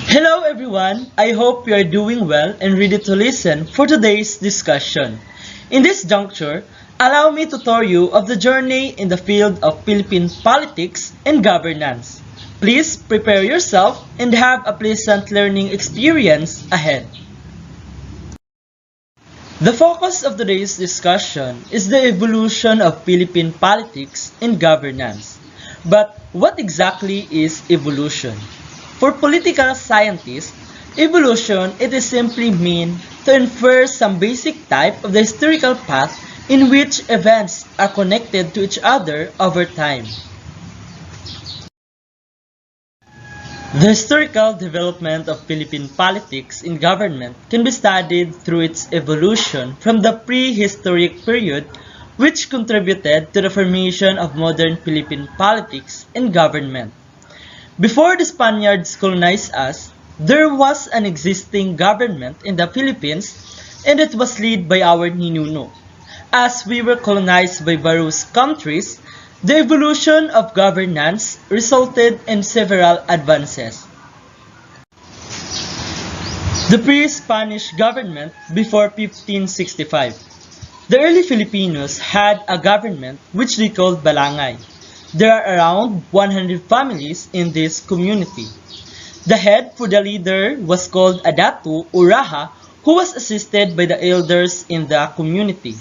Hello everyone, I hope you are doing well and ready to listen for today's discussion. In this juncture, allow me to tour you of the journey in the field of Philippine politics and governance. Please prepare yourself and have a pleasant learning experience ahead. The focus of today's discussion is the evolution of Philippine politics and governance. But what exactly is evolution? For political scientists, evolution it is simply mean to infer some basic type of the historical path in which events are connected to each other over time. The historical development of Philippine politics and government can be studied through its evolution from the prehistoric period, which contributed to the formation of modern Philippine politics and government. Before the Spaniards colonized us, there was an existing government in the Philippines and it was led by our ninuno. As we were colonized by various countries, the evolution of governance resulted in several advances. The pre-Spanish government before 1565. The early Filipinos had a government which they called barangay. There are around 100 families in this community. The head for the leader was called a datu or raja, who was assisted by the elders in the community.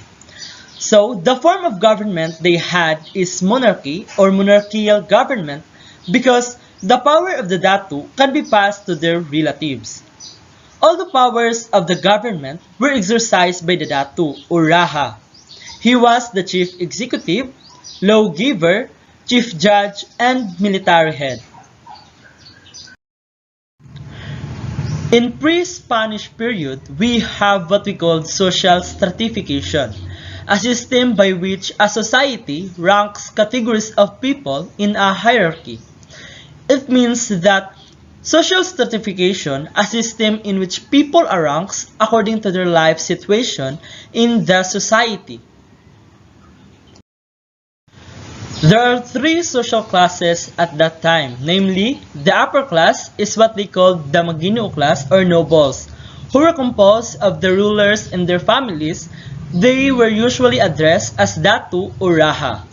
So, the form of government they had is monarchy or monarchical government because the power of the datu can be passed to their relatives. All the powers of the government were exercised by the datu or raja. He was the chief executive, lawgiver, chief judge, and military head. In pre-Spanish period, we have what we call social stratification, a system by which a society ranks categories of people in a hierarchy. It means that social stratification, a system in which people are ranked according to their life situation in the society. There are three social classes at that time, namely, the upper class is what they called the Maginoo class or nobles, who were composed of the rulers and their families. They were usually addressed as datu or raja.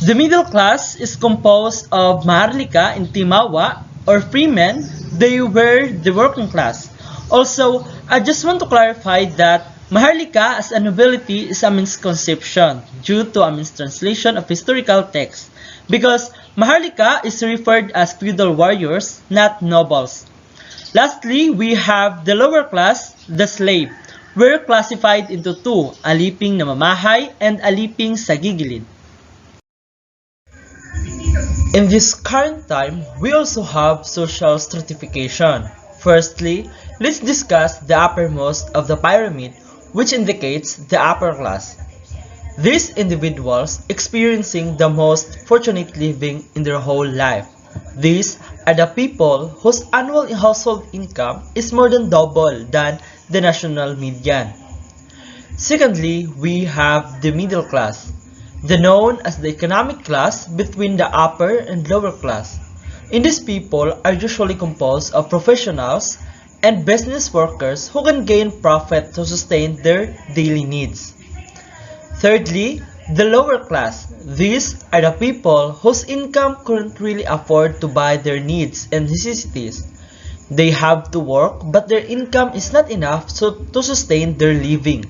The middle class is composed of maharlika and timawa or freemen. They were the working class. Also, I just want to clarify that maharlika as a nobility is a misconception due to a mistranslation of historical text because maharlika is referred as feudal warriors, not nobles. Lastly, we have the lower class, the slave. Were classified into two, aliping namamahay and aliping sa gigilid. In this current time, we also have social stratification. Firstly, let's discuss the uppermost of the pyramid, which indicates the upper class. These individuals experiencing the most fortunate living in their whole life. These are the people whose annual household income is more than double than the national median. Secondly, we have the middle class, known as the economic class between the upper and lower class. In these people are usually composed of professionals and business workers who can gain profit to sustain their daily needs. Thirdly, the lower class. These are the people whose income couldn't really afford to buy their needs and necessities. They have to work, but their income is not enough to sustain their living.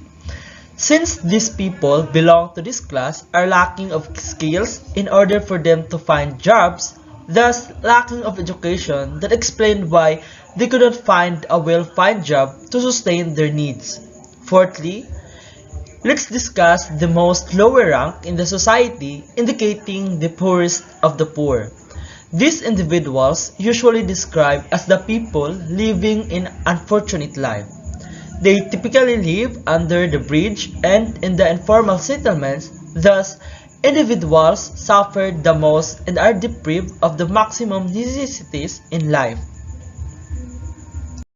Since these people belong to this class are lacking of skills in order for them to find jobs, thus lacking of education, that explained why they couldn't find a well-found job to sustain their needs. Fourthly, let's discuss the most lower rank in the society, indicating the poorest of the poor. These individuals usually described as the people living in unfortunate life. They typically live under the bridge and in the informal settlements, thus individuals suffer the most and are deprived of the maximum necessities in life.